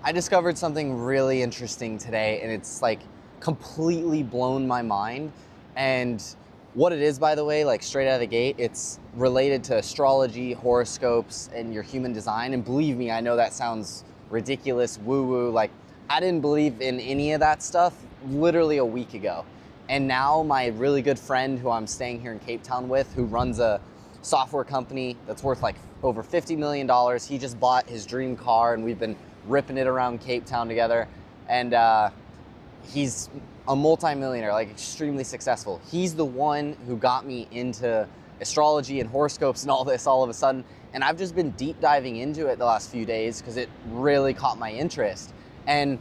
I discovered something really interesting today, and it's like completely blown my mind. And what it is, by the way, like straight out of the gate, it's related to astrology, horoscopes, and your human design. And believe me, I know that sounds ridiculous, woo-woo. Like, I didn't believe in any of that stuff literally a week ago. And now my really good friend who I'm staying here in Cape Town with, who runs a software company that's worth like over $50 million. He just bought his dream car, and we've been ripping it around Cape Town together. And he's a multimillionaire, like extremely successful. He's the one who got me into astrology and horoscopes and all this all of a sudden. And I've just been deep diving into it the last few days because it really caught my interest. And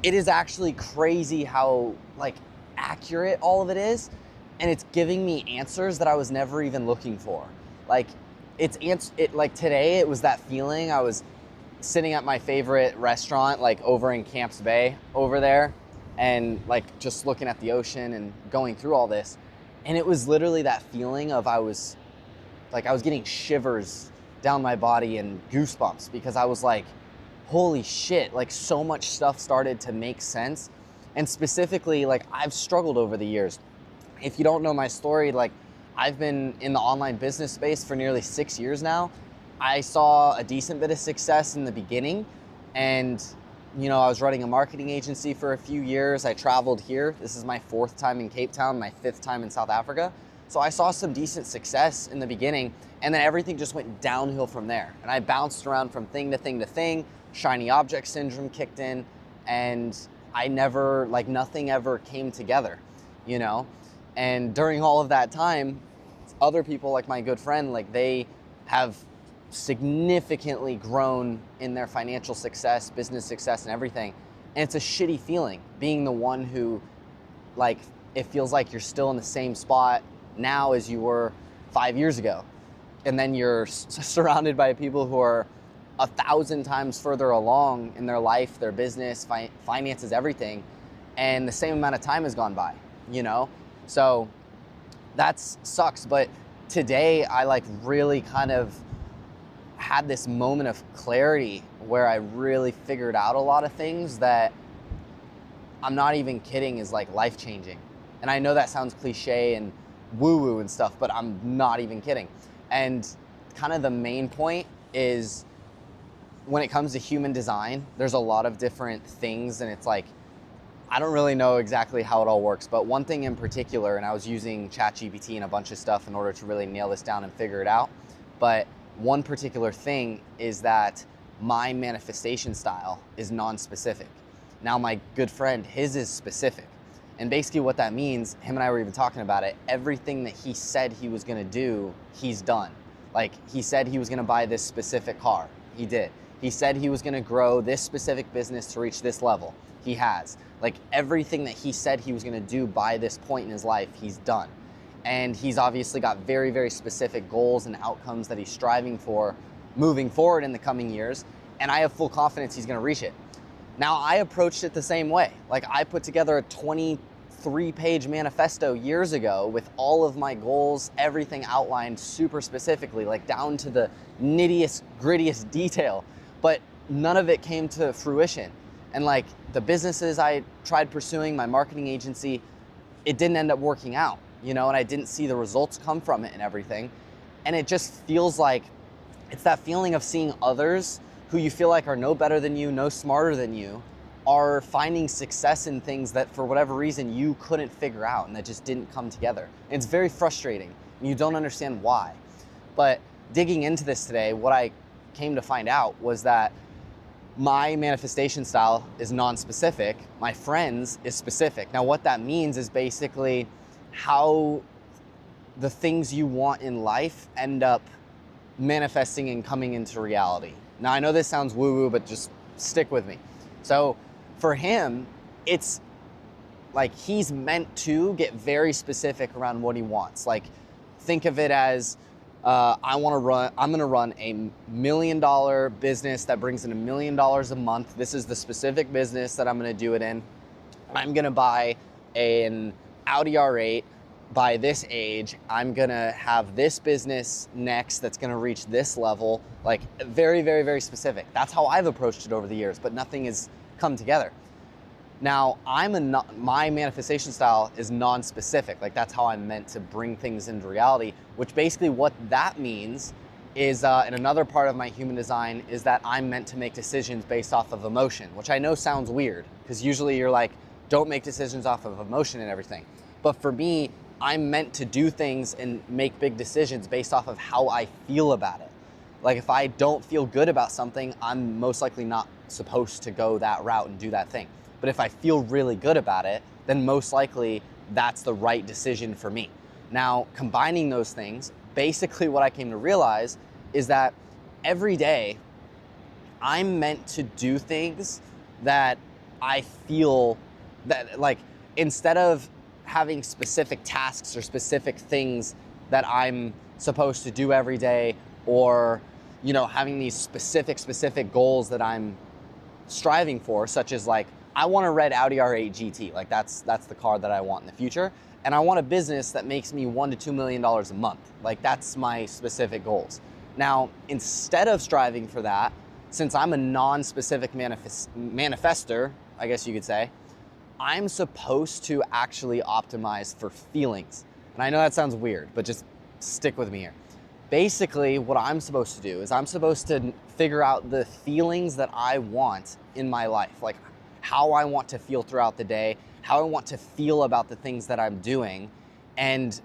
it is actually crazy how like accurate all of it is. And it's giving me answers that I was never even looking for. Like like today it was that feeling. I was sitting at my favorite restaurant, like over in Camps Bay over there, and like just looking at the ocean and going through all this. And it was literally that feeling of I was getting shivers down my body and goosebumps because I was like, holy shit, like so much stuff started to make sense. And specifically, like I've struggled over the years. If you don't know my story, like I've been in the online business space for nearly 6 years now. I saw a decent bit of success in the beginning, and I was running a marketing agency for a few years. I traveled here. This is my 4th time in Cape Town, my 5th time in South Africa. So I saw some decent success in the beginning, and then everything just went downhill from there. And I bounced around from thing to thing to thing. Shiny object syndrome kicked in, and nothing ever came together, And during all of that time, other people like my good friend, like they have significantly grown in their financial success, business success, and everything. And it's a shitty feeling being the one who, like, it feels like you're still in the same spot now as you were 5 years ago. And then you're surrounded by people who are 1,000 times further along in their life, their business, finances, everything. And the same amount of time has gone by, So that sucks. But today I like really kind of had this moment of clarity where I really figured out a lot of things that I'm not even kidding is like life-changing. And I know that sounds cliche and woo-woo and stuff, but I'm not even kidding. And kind of the main point is when it comes to human design, there's a lot of different things, and it's like, I don't really know exactly how it all works, but one thing in particular, and I was using ChatGPT and a bunch of stuff in order to really nail this down and figure it out, but one particular thing is that my manifestation style is non-specific. Now my good friend, his is specific. And basically what that means, him and I were even talking about it, everything that he said he was gonna do, he's done. Like he said he was gonna buy this specific car, he did. He said he was gonna grow this specific business to reach this level, he has. Like everything that he said he was gonna do by this point in his life, he's done. And he's obviously got very, very specific goals and outcomes that he's striving for moving forward in the coming years. And I have full confidence he's gonna reach it. Now, I approached it the same way. Like I put together a 23-page manifesto years ago with all of my goals, everything outlined super specifically, like down to the nittiest, grittiest detail. But none of it came to fruition. And like the businesses I tried pursuing, my marketing agency, it didn't end up working out. And I didn't see the results come from it and everything. And it just feels like it's that feeling of seeing others who you feel like are no better than you, no smarter than you, are finding success in things that for whatever reason you couldn't figure out and that just didn't come together. And it's very frustrating and you don't understand why. But digging into this today, what I came to find out was that my manifestation style is non-specific. My friend's is specific. Now what that means is basically how the things you want in life end up manifesting and coming into reality. Now I know this sounds woo-woo, but just stick with me. So for him, it's like he's meant to get very specific around what he wants. Like think of it as I'm gonna run $1 million business that brings in $1 million a month. This is the specific business that I'm gonna do it in. I'm gonna buy an Audi R8 by this age, I'm gonna have this business next that's gonna reach this level, like very, very, very specific. That's how I've approached it over the years, but nothing has come together. Now, my manifestation style is non-specific. Like that's how I'm meant to bring things into reality, which basically what that means is, and another part of my human design is that I'm meant to make decisions based off of emotion, which I know sounds weird because usually you're like, don't make decisions off of emotion and everything. But for me, I'm meant to do things and make big decisions based off of how I feel about it. Like if I don't feel good about something, I'm most likely not supposed to go that route and do that thing. But if I feel really good about it, then most likely that's the right decision for me. Now, combining those things, basically what I came to realize is that every day I'm meant to do things that I feel that, like, instead of having specific tasks or specific things that I'm supposed to do every day, or, you know, having these specific goals that I'm striving for, such as like, I want a red Audi R8 GT, like that's the car that I want in the future. And I want a business that makes me $1 to $2 million a month. Like that's my specific goals. Now, instead of striving for that, since I'm a non-specific manifester, I guess you could say, I'm supposed to actually optimize for feelings. And I know that sounds weird, but just stick with me here. Basically, what I'm supposed to do is I'm supposed to figure out the feelings that I want in my life, like how I want to feel throughout the day, how I want to feel about the things that I'm doing, and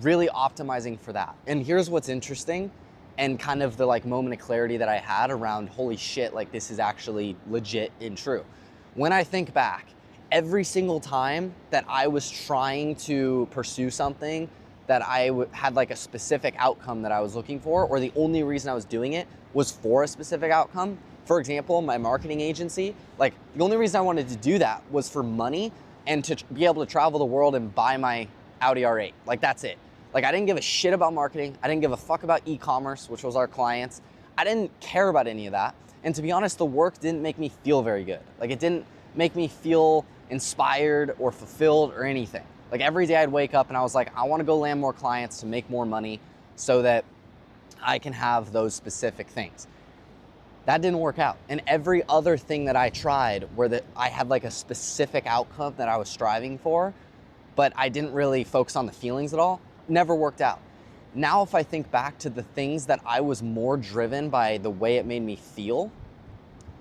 really optimizing for that. And here's what's interesting, and kind of the like moment of clarity that I had around, holy shit, like this is actually legit and true. When I think back, every single time that I was trying to pursue something that I had like a specific outcome that I was looking for, or the only reason I was doing it was for a specific outcome. For example, my marketing agency, like the only reason I wanted to do that was for money and to be able to travel the world and buy my Audi R8. Like that's it. Like I didn't give a shit about marketing. I didn't give a fuck about e-commerce, which was our clients. I didn't care about any of that. And to be honest, the work didn't make me feel very good. Like it didn't make me feel inspired or fulfilled or anything. Like every day I'd wake up and I was like, I want to go land more clients to make more money so that I can have those specific things. That didn't work out. And every other thing that I tried where that I had like a specific outcome that I was striving for, but I didn't really focus on the feelings at all, never worked out. Now, if I think back to the things that I was more driven by the way it made me feel,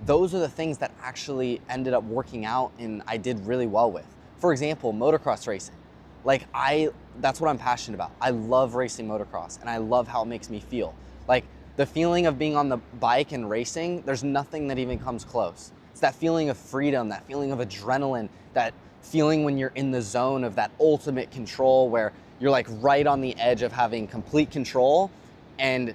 those are the things that actually ended up working out and I did really well with. For example, motocross racing. Like that's what I'm passionate about. I love racing motocross and I love how it makes me feel. Like the feeling of being on the bike and racing, there's nothing that even comes close. It's that feeling of freedom, that feeling of adrenaline, that feeling when you're in the zone of that ultimate control where you're like right on the edge of having complete control and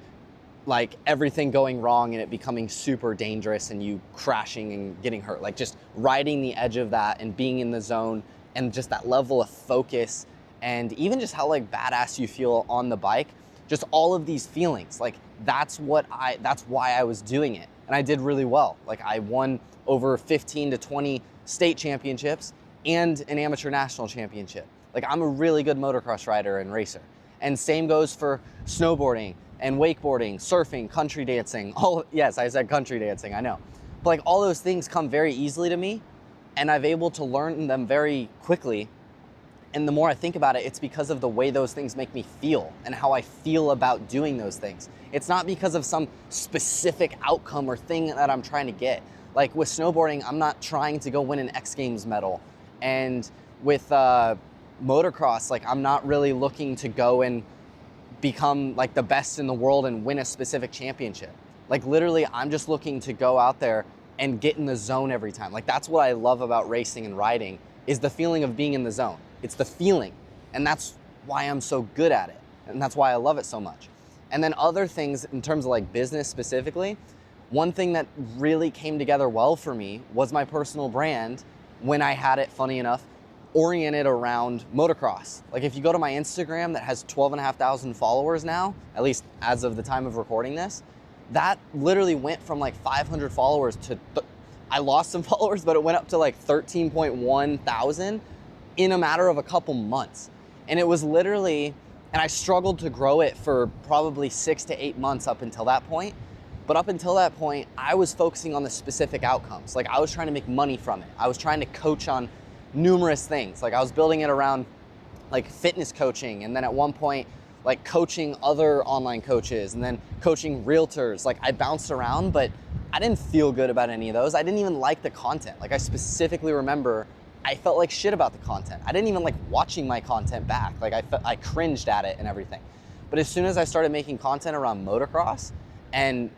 like everything going wrong and it becoming super dangerous and you crashing and getting hurt. Like just riding the edge of that and being in the zone and just that level of focus and even just how like badass you feel on the bike. Just all of these feelings, like that's why I was doing it. And I did really well. Like I won over 15 to 20 state championships and an amateur national championship. Like I'm a really good motocross rider and racer. And same goes for snowboarding and wakeboarding, surfing, country dancing. Yes, I said country dancing, I know. But like all those things come very easily to me and I've able to learn them very quickly. And the more I think about it, it's because of the way those things make me feel and how I feel about doing those things. It's not because of some specific outcome or thing that I'm trying to get. Like with snowboarding, I'm not trying to go win an X Games medal. And with motocross, like I'm not really looking to go and become like the best in the world and win a specific championship. Like literally, I'm just looking to go out there and get in the zone every time. Like that's what I love about racing and riding is the feeling of being in the zone. It's the feeling, and that's why I'm so good at it, and that's why I love it so much. And then other things in terms of like business specifically, one thing that really came together well for me was my personal brand when I had it, funny enough, oriented around motocross. Like if you go to my Instagram that has 12,500 followers now, at least as of the time of recording this, that literally went from like 500 followers to, I lost some followers, but it went up to like 13.1 thousand in a matter of a couple months. And it was literally, and I struggled to grow it for probably 6 to 8 months up until that point. But up until that point, I was focusing on the specific outcomes. Like I was trying to make money from it. I was trying to coach on numerous things. Like I was building it around like fitness coaching. And then at one point, like coaching other online coaches and then coaching realtors. Like I bounced around, but I didn't feel good about any of those. I didn't even like the content. Like I specifically remember I felt like shit about the content. I didn't even like watching my content back. Like I cringed at it and everything. But as soon as I started making content around motocross and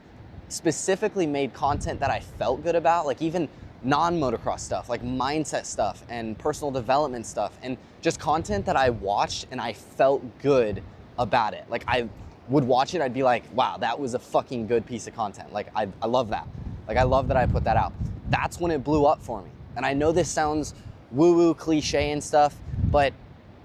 specifically made content that I felt good about, like even non-motocross stuff, like mindset stuff and personal development stuff, and just content that I watched and I felt good about it. Like I would watch it, I'd be like, wow, that was a fucking good piece of content. Like I love that. Like I love that I put that out. That's when it blew up for me. And I know this sounds woo-woo cliche and stuff, but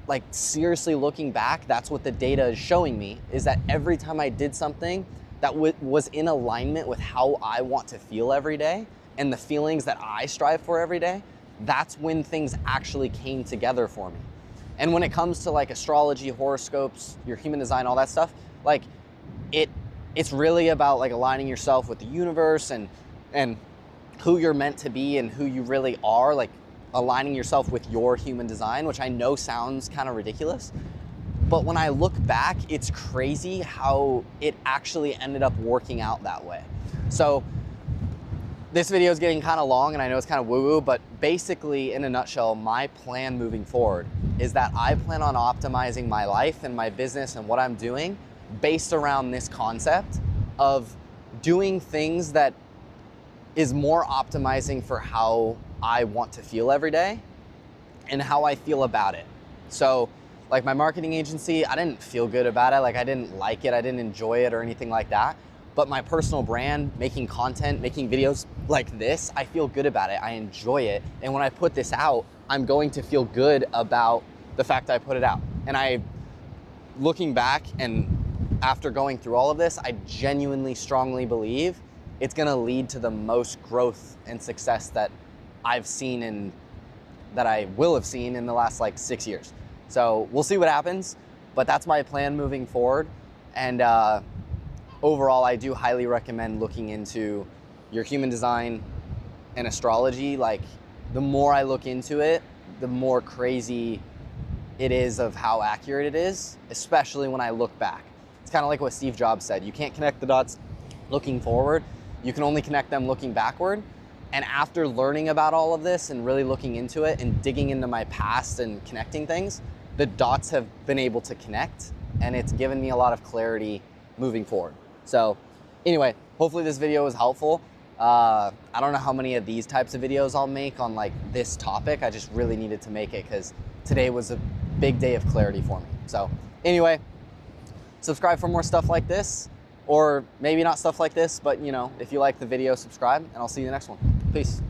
like seriously looking back, that's what the data is showing me, is that every time I did something that was in alignment with how I want to feel every day and the feelings that I strive for every day, that's when things actually came together for me. And when it comes to like astrology, horoscopes, your human design, all that stuff, like it's really about like aligning yourself with the universe and who you're meant to be and who you really are, like aligning yourself with your human design, which I know sounds kind of ridiculous. But when I look back, it's crazy how it actually ended up working out that way. So this video is getting kind of long and I know it's kind of woo-woo, but basically in a nutshell, my plan moving forward is that I plan on optimizing my life and my business and what I'm doing based around this concept of doing things that is more optimizing for how I want to feel every day and how I feel about it. So like my marketing agency, I didn't feel good about it. Like I didn't like it. I didn't enjoy it or anything like that. But my personal brand, making content, making videos like this, I feel good about it. I enjoy it. And when I put this out, I'm going to feel good about the fact I put it out. And looking back and after going through all of this, I genuinely strongly believe it's gonna lead to the most growth and success that I've seen and that I will have seen in the last like 6 years. So we'll see what happens, but that's my plan moving forward. And overall, I do highly recommend looking into your human design and astrology. Like the more I look into it, the more crazy it is of how accurate it is, especially when I look back. It's kind of like what Steve Jobs said. You can't connect the dots looking forward. You can only connect them looking backward. And after learning about all of this and really looking into it and digging into my past and connecting things, the dots have been able to connect and it's given me a lot of clarity moving forward. So anyway, hopefully this video was helpful. I don't know how many of these types of videos I'll make on like this topic. I just really needed to make it because today was a big day of clarity for me. So anyway, subscribe for more stuff like this, or maybe not stuff like this, but you know, if you like the video, subscribe, and I'll see you in the next one. Peace.